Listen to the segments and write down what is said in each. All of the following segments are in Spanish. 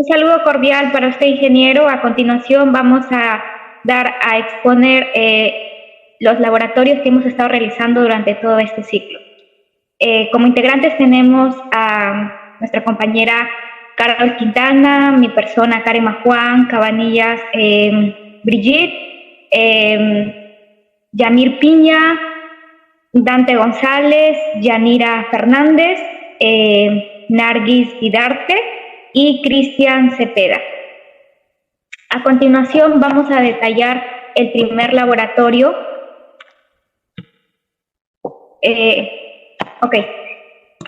saludo cordial para usted, ingeniero. A continuación vamos a exponer los laboratorios que hemos estado realizando durante todo este ciclo. Como integrantes tenemos a nuestra compañera Carol Quintana, mi persona Karen Majuan, Cabanillas Brigitte, Yanir Piña, Dante González, Yanira Fernández, Nargis Guidarte y Cristian Cepeda. A continuación vamos a detallar el primer laboratorio.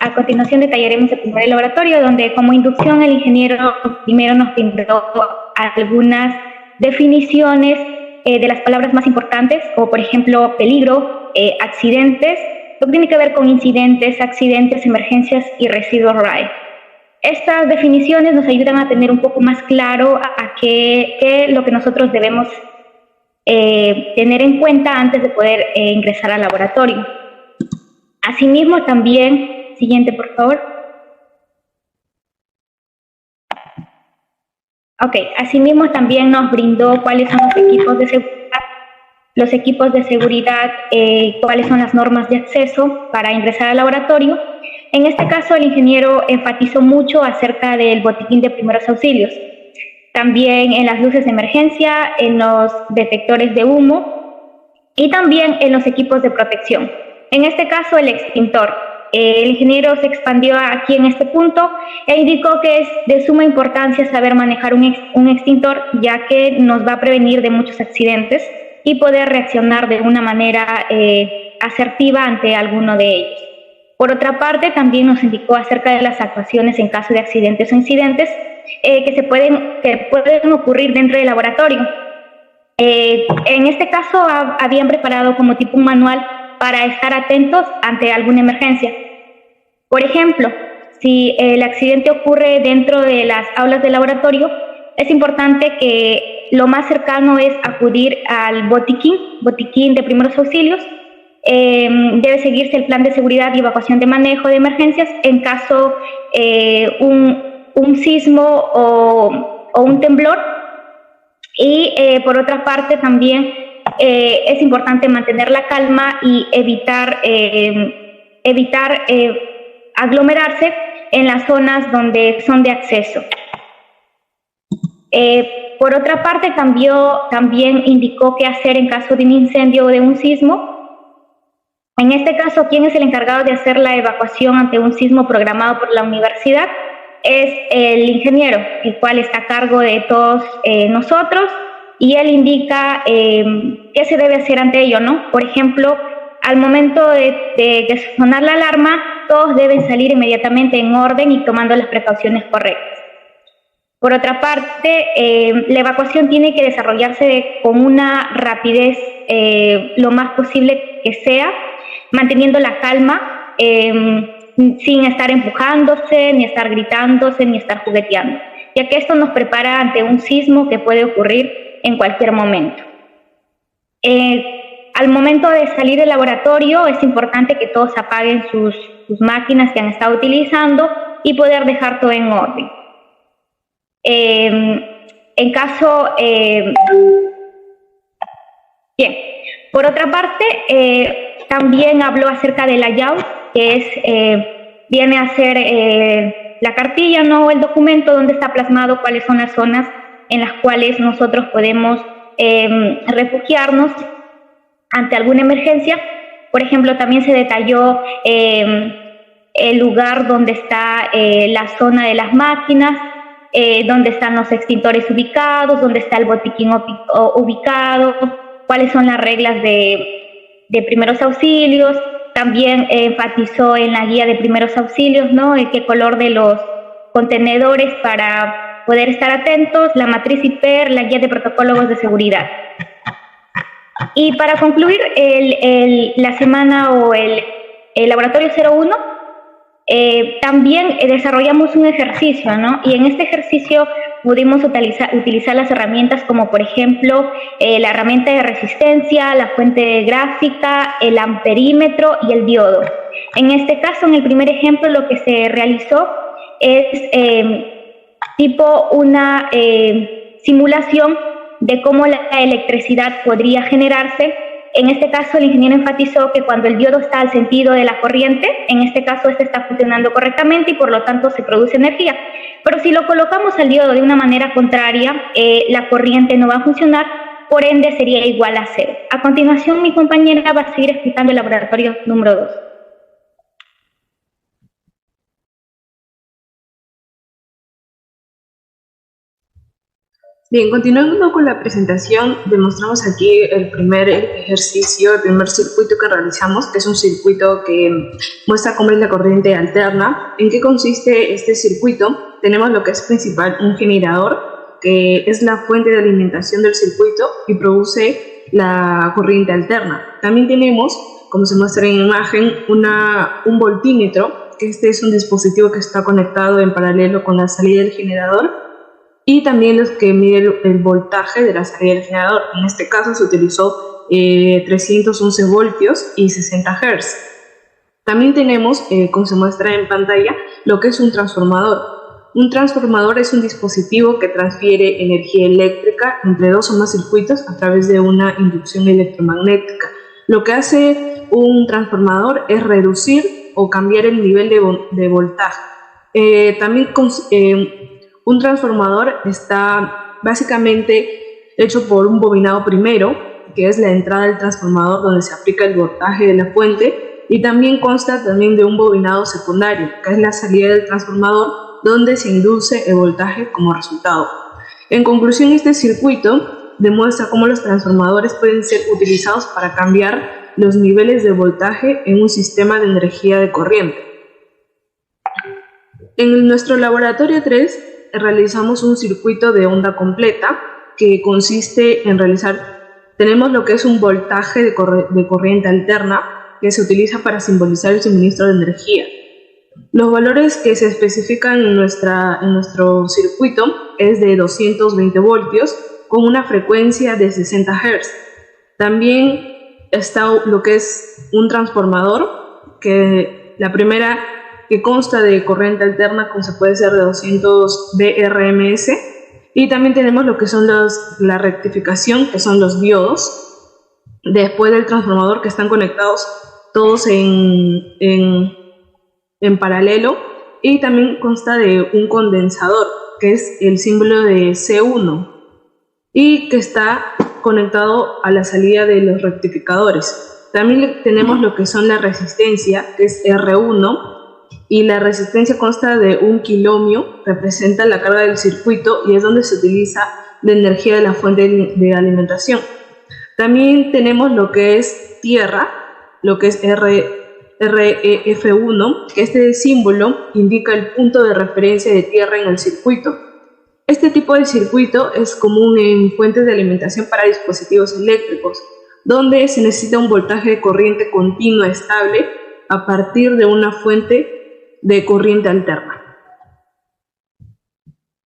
A continuación detallaremos el primer laboratorio, donde como inducción el ingeniero primero nos brindó algunas definiciones de las palabras más importantes, como por ejemplo peligro, accidentes, lo que tiene que ver con incidentes, accidentes, emergencias y residuos RAE. Estas definiciones nos ayudan a tener un poco más claro a qué es lo que nosotros debemos tener en cuenta antes de poder ingresar al laboratorio. Asimismo también, siguiente por favor. Asimismo también nos brindó cuáles son los equipos de seguridad, cuáles son las normas de acceso para ingresar al laboratorio. En este caso, el ingeniero enfatizó mucho acerca del botiquín de primeros auxilios, también en las luces de emergencia, en los detectores de humo y también en los equipos de protección. En este caso, el extintor. El ingeniero se expandió aquí en este punto e indicó que es de suma importancia saber manejar un extintor, ya que nos va a prevenir de muchos accidentes y poder reaccionar de una manera asertiva ante alguno de ellos. Por otra parte, también nos indicó acerca de las actuaciones en caso de accidentes o incidentes que pueden ocurrir dentro del laboratorio. En este caso, habían preparado como tipo un manual para estar atentos ante alguna emergencia. Por ejemplo, si el accidente ocurre dentro de las aulas del laboratorio, es importante que lo más cercano es acudir al botiquín de primeros auxilios. Debe seguirse el plan de seguridad y evacuación de manejo de emergencias en caso un sismo o un temblor. Y por otra parte también es importante mantener la calma y evitar aglomerarse en las zonas donde son de acceso. Por otra parte, también indicó qué hacer en caso de un incendio o de un sismo. En este caso, ¿quién es el encargado de hacer la evacuación ante un sismo programado por la universidad? Es el ingeniero, el cual está a cargo de todos nosotros, y él indica qué se debe hacer ante ello, ¿no? Por ejemplo, al momento de sonar la alarma, todos deben salir inmediatamente en orden y tomando las precauciones correctas. Por otra parte, la evacuación tiene que desarrollarse con una rapidez lo más posible que sea, manteniendo la calma, sin estar empujándose, ni estar gritándose, ni estar jugueteando, ya que esto nos prepara ante un sismo que puede ocurrir en cualquier momento. Al momento de salir del laboratorio es importante que todos apaguen sus máquinas que han estado utilizando y poder dejar todo en orden. En caso... Bien, por otra parte, también habló acerca de layout, que viene a ser la cartilla, ¿no? El documento donde está plasmado cuáles son las zonas en las cuales nosotros podemos refugiarnos ante alguna emergencia. Por ejemplo, también se detalló el lugar donde está la zona de las máquinas, donde están los extintores ubicados, donde está el botiquín ubicado, cuáles son las reglas de primeros auxilios. También enfatizó en la guía de primeros auxilios, ¿no? Qué color de los contenedores para poder estar atentos, la matriz IPER, la guía de protocolos de seguridad. Y para concluir la semana o el laboratorio 01, también desarrollamos un ejercicio, ¿no? Y en este ejercicio pudimos utilizar las herramientas como, por ejemplo, la herramienta de resistencia, la fuente gráfica, el amperímetro y el diodo. En este caso, en el primer ejemplo, lo que se realizó es tipo una simulación de cómo la electricidad podría generarse. En este caso, el ingeniero enfatizó que cuando el diodo está al sentido de la corriente, en este caso este está funcionando correctamente y por lo tanto se produce energía. Pero si lo colocamos al diodo de una manera contraria, la corriente no va a funcionar, por ende sería igual a cero. A continuación, mi compañera va a seguir explicando el laboratorio número 2. Bien, continuando con la presentación, demostramos aquí el primer ejercicio, el primer circuito que realizamos, que es un circuito que muestra cómo es la corriente alterna. ¿En qué consiste este circuito? Tenemos lo que es principal, un generador, que es la fuente de alimentación del circuito y produce la corriente alterna. También tenemos, como se muestra en la imagen, un voltímetro, que este es un dispositivo que está conectado en paralelo con la salida del generador, y también los que miden el voltaje de la salida del generador. En este caso se utilizó 311 voltios y 60 Hz. También tenemos, como se muestra en pantalla, lo que es un transformador. Un transformador es un dispositivo que transfiere energía eléctrica entre dos o más circuitos a través de una inducción electromagnética. Lo que hace un transformador es reducir o cambiar el nivel de voltaje. Un transformador está básicamente hecho por un bobinado primero, que es la entrada del transformador donde se aplica el voltaje de la fuente, y también consta de un bobinado secundario, que es la salida del transformador donde se induce el voltaje como resultado. En conclusión, este circuito demuestra cómo los transformadores pueden ser utilizados para cambiar los niveles de voltaje en un sistema de energía de corriente. En nuestro laboratorio 3 realizamos un circuito de onda completa que consiste en tenemos lo que es un voltaje de corriente alterna que se utiliza para simbolizar el suministro de energía. Los valores que se especifican en nuestro circuito es de 220 voltios con una frecuencia de 60 Hz. También está lo que es un transformador, que la primera que consta de corriente alterna, como se puede ser de 200 VRMS, y también tenemos lo que son la rectificación, que son los diodos, después del transformador, que están conectados todos en paralelo, y también consta de un condensador, que es el símbolo de C1, y que está conectado a la salida de los rectificadores. También tenemos lo que son la resistencia, que es R1, y la resistencia consta de 1 kiloohmio, representa la carga del circuito y es donde se utiliza la energía de la fuente de alimentación. También tenemos lo que es tierra, lo que es REF1, que este símbolo indica el punto de referencia de tierra en el circuito. Este tipo de circuito es común en fuentes de alimentación para dispositivos eléctricos, donde se necesita un voltaje de corriente continua estable a partir de una fuente de corriente alterna.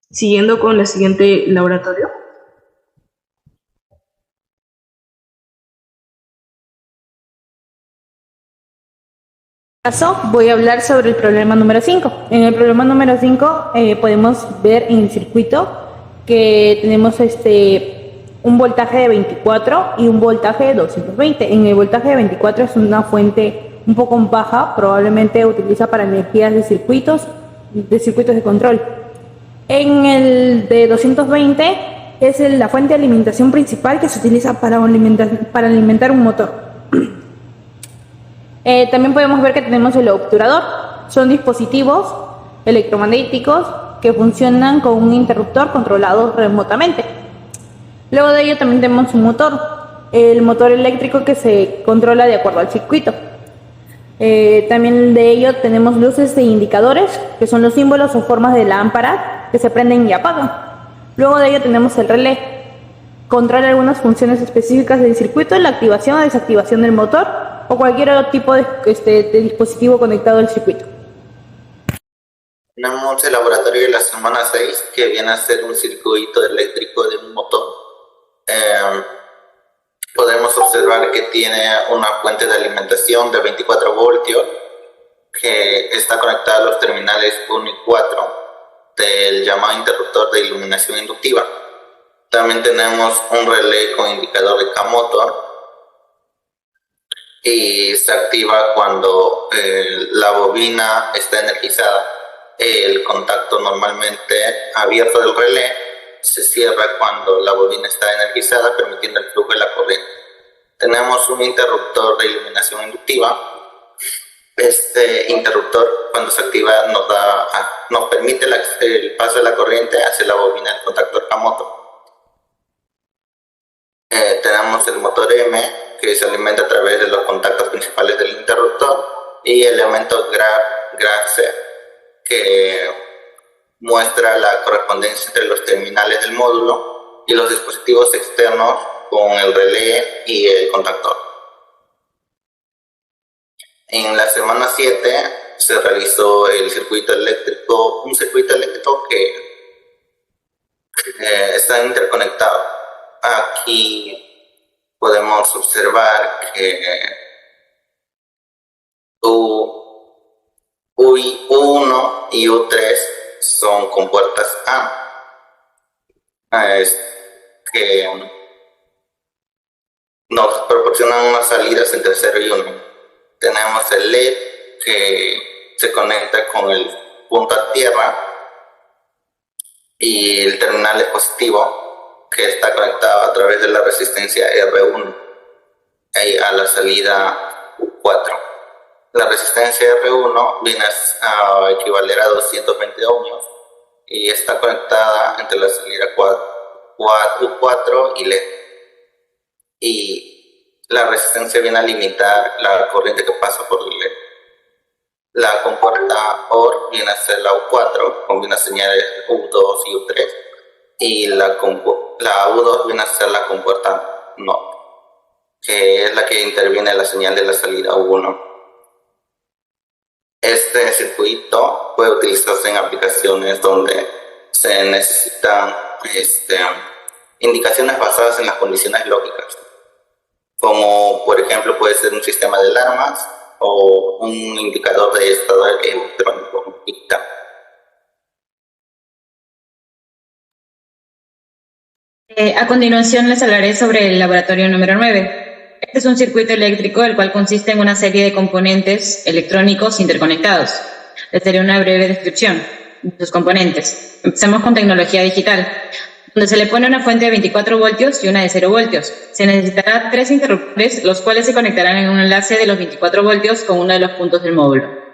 Siguiendo con el siguiente laboratorio. Voy a hablar sobre el problema número 5. En el problema número 5 podemos ver en el circuito que tenemos un voltaje de 24 y un voltaje de 220. En el voltaje de 24 es una fuente un poco baja, probablemente utiliza para energías de circuitos de control. En el de 220 es la fuente de alimentación principal que se utiliza para alimentar un motor. También podemos ver que tenemos el obturador. Son dispositivos electromagnéticos que funcionan con un interruptor controlado remotamente. Luego de ello también tenemos un motor, el motor eléctrico que se controla de acuerdo al circuito. También de ello tenemos luces e indicadores, que son los símbolos o formas de lámpara que se prenden y apagan. Luego de ello tenemos el relé, controla algunas funciones específicas del circuito, la activación o desactivación del motor o cualquier otro tipo de dispositivo conectado al circuito. Tenemos el laboratorio de la semana 6, que viene a ser un circuito eléctrico de un motor. Podemos observar que tiene una fuente de alimentación de 24 voltios que está conectada a los terminales 1 y 4. del llamado interruptor de iluminación inductiva. También tenemos un relé con indicador de K-motor y se activa cuando la bobina está energizada. El contacto normalmente abierto del relé se cierra cuando la bobina está energizada, permitiendo el flujo de la corriente. Tenemos un interruptor de iluminación inductiva. Este interruptor, cuando se activa, nos permite el paso de la corriente hacia la bobina del contactor K-motor. Tenemos el motor M, que se alimenta a través de los contactos principales del interruptor, y el elemento GRAC, que muestra la correspondencia entre los terminales del módulo y los dispositivos externos con el relé y el contactor. En la semana 7 se realizó el circuito eléctrico, un circuito eléctrico que está interconectado. Aquí podemos observar que U1 y U3 son compuertas A, que nos proporcionan unas salidas entre 0 y 1. Tenemos el LED que se conecta con el punto a tierra y el terminal es positivo, que está conectado a través de la resistencia R1 a la salida U4. La resistencia R1 viene a equivaler a 220 ohmios y está conectada entre la salida U4 y LED. Y la resistencia viene a limitar la corriente que pasa por el LED. La compuerta OR viene a ser la U4, combina señales U2 y U3, y la U2 viene a ser la compuerta NOT, que es la que interviene en la señal de la salida U1. Este circuito puede utilizarse en aplicaciones donde se necesitan indicaciones basadas en las condiciones lógicas, como por ejemplo puede ser un sistema de alarmas o un indicador de estado electrónico. A continuación les hablaré sobre el laboratorio número 9. Este es un circuito eléctrico el cual consiste en una serie de componentes electrónicos interconectados. Les daré una breve descripción de sus componentes. Empecemos con tecnología digital, donde se le pone una fuente de 24 voltios y una de 0 voltios. Se necesitará 3 interruptores, los cuales se conectarán en un enlace de los 24 voltios con uno de los puntos del módulo.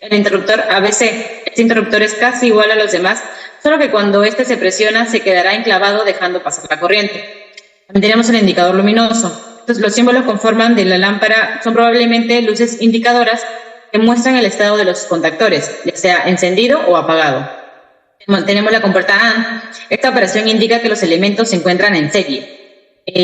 El interruptor ABC. Este interruptor es casi igual a los demás, solo que cuando este se presiona se quedará enclavado dejando pasar la corriente. También tenemos el indicador luminoso. Los símbolos que conforman de la lámpara son probablemente luces indicadoras que muestran el estado de los contactores, ya sea encendido o apagado. Tenemos la compuerta AND. Esta operación indica que los elementos se encuentran en serie.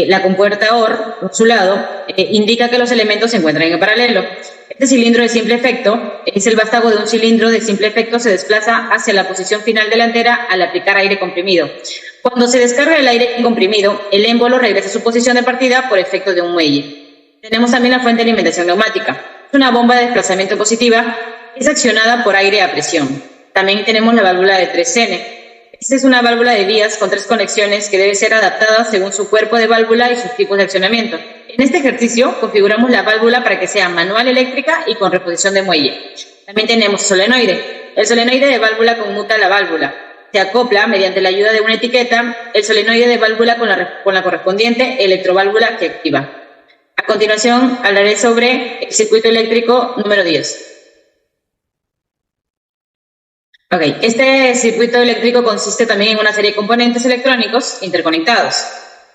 La compuerta OR, por su lado, indica que los elementos se encuentran en paralelo. Este cilindro de simple efecto es el vástago de un cilindro de simple efecto, se desplaza hacia la posición final delantera al aplicar aire comprimido. Cuando se descarga el aire comprimido, el émbolo regresa a su posición de partida por efecto de un muelle. Tenemos también la fuente de alimentación neumática. Es una bomba de desplazamiento positiva que es accionada por aire a presión. También tenemos la válvula de 3N. Esta es una válvula de vías con 3 conexiones que debe ser adaptada según su cuerpo de válvula y sus tipos de accionamiento. En este ejercicio configuramos la válvula para que sea manual eléctrica y con reposición de muelle. También tenemos solenoide. El solenoide de válvula conmuta la válvula. Se acopla mediante la ayuda de una etiqueta el solenoide de válvula con la correspondiente electroválvula que activa. A continuación hablaré sobre el circuito eléctrico número 10. Este circuito eléctrico consiste también en una serie de componentes electrónicos interconectados.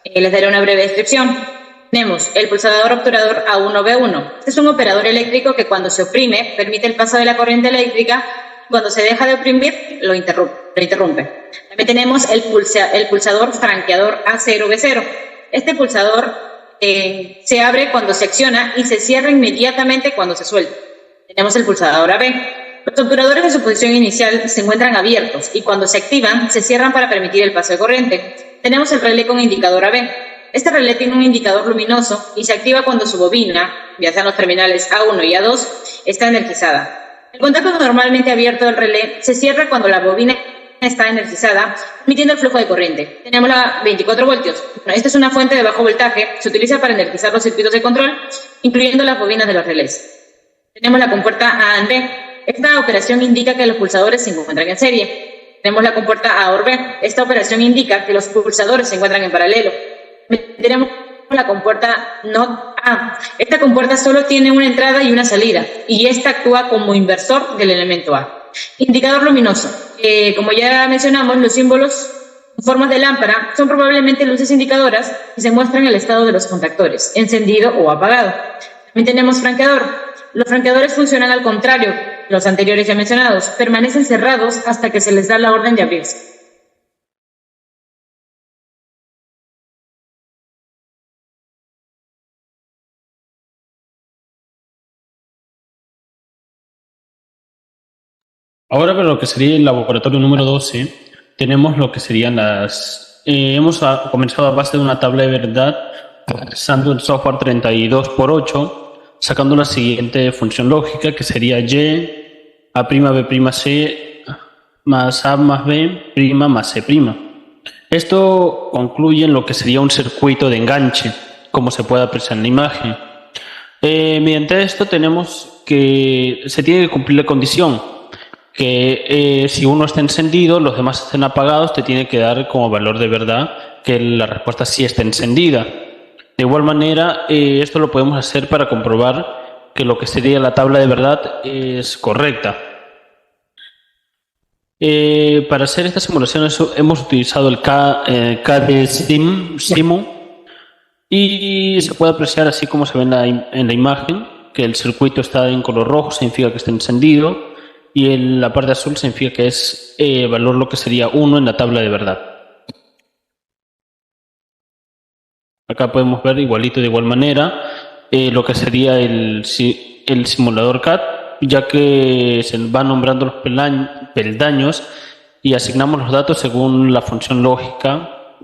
Les daré una breve descripción. Tenemos el pulsador obturador A1B1. Este es un operador eléctrico que cuando se oprime permite el paso de la corriente eléctrica. Cuando se deja de oprimir, lo interrumpe. También tenemos el pulsador franqueador A0B0. Este pulsador se abre cuando se acciona y se cierra inmediatamente cuando se suelta. Tenemos el pulsador AB. Los obturadores de su posición inicial se encuentran abiertos y cuando se activan, se cierran para permitir el paso de corriente. Tenemos el relé con indicador AB. Este relé tiene un indicador luminoso y se activa cuando su bobina, ya sean los terminales A1 y A2, está energizada. El contacto normalmente abierto del relé se cierra cuando la bobina está energizada, emitiendo el flujo de corriente. Tenemos la 24 voltios. Bueno, esta es una fuente de bajo voltaje, se utiliza para energizar los circuitos de control, incluyendo las bobinas de los relés. Tenemos la compuerta A and B. Esta operación indica que los pulsadores se encuentran en serie. Tenemos la compuerta A or B. Esta operación indica que los pulsadores se encuentran en paralelo. Tenemos la compuerta NOT A. Esta compuerta solo tiene una entrada y una salida, y esta actúa como inversor del elemento A. Indicador luminoso. Como ya mencionamos, los símbolos en formas de lámpara son probablemente luces indicadoras que se muestran el estado de los contactores, encendido o apagado. También tenemos franqueador. Los franqueadores funcionan al contrario, los anteriores ya mencionados, permanecen cerrados hasta que se les da la orden de abrirse. Ahora para lo que sería el laboratorio número 12, tenemos lo que serían hemos comenzado a base de una tabla de verdad, usando el software 32×8, sacando la siguiente función lógica, que sería y, a'B'C más A más B' más C'. Esto concluye en lo que sería un circuito de enganche, como se puede apreciar en la imagen. Mediante esto tenemos que se tiene que cumplir la condición que si uno está encendido, los demás estén apagados, te tiene que dar como valor de verdad que la respuesta sí está encendida. De igual manera, esto lo podemos hacer para comprobar que lo que sería la tabla de verdad es correcta. Para hacer estas simulaciones hemos utilizado el KDSIMU y se puede apreciar así como se ve en la imagen, que el circuito está en color rojo, significa que está encendido, y en la parte azul significa que es valor lo que sería 1 en la tabla de verdad. Acá podemos ver igualito de igual manera lo que sería el simulador CAD, ya que se van nombrando los peldaños y asignamos los datos según la función lógica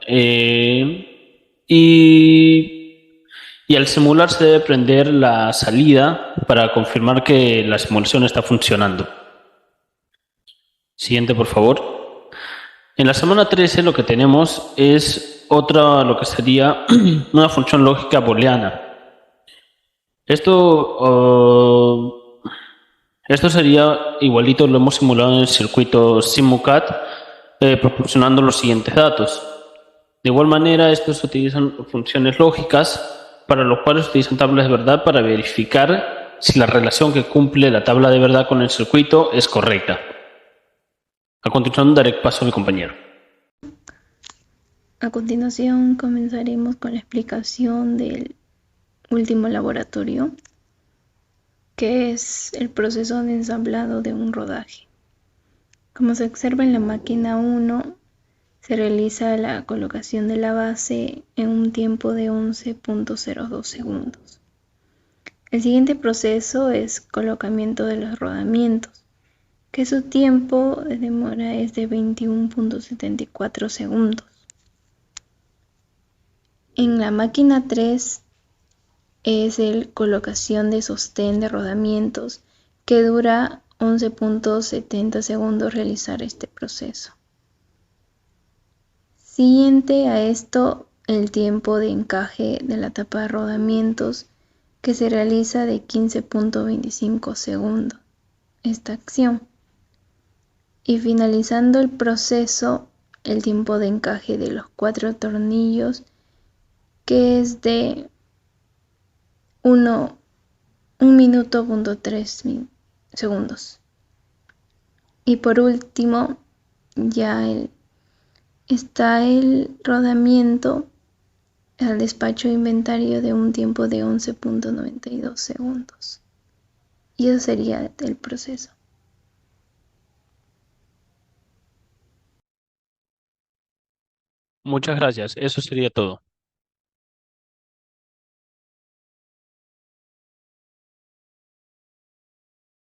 y al simular se debe prender la salida para confirmar que la simulación está funcionando. Siguiente, por favor. En la semana 13 lo que tenemos es lo que sería una función lógica booleana. Esto sería igualito, lo hemos simulado en el circuito SIMUCAD, proporcionando los siguientes datos. De igual manera, estos utilizan funciones lógicas, para los cuales utilizan tablas de verdad para verificar si la relación que cumple la tabla de verdad con el circuito es correcta. A continuación daré paso a mi compañero. A continuación comenzaremos con la explicación del último laboratorio, que es el proceso de ensamblado de un rodaje. Como se observa en la máquina 1, se realiza la colocación de la base en un tiempo de 11.02 segundos. El siguiente proceso es colocamiento de los rodamientos, que su tiempo de demora es de 21.74 segundos. En la máquina 3 es el colocación de sostén de rodamientos, que dura 11.70 segundos realizar este proceso. Siguiente a esto, el tiempo de encaje de la tapa de rodamientos, que se realiza de 15.25 segundos. Esta acción. Y finalizando el proceso, el tiempo de encaje de los 4 tornillos, que es de 1 minuto.3 segundos. Y por último, ya está el rodamiento al despacho de inventario de un tiempo de 11.92 segundos. Y eso sería el proceso. Muchas gracias. Eso sería todo.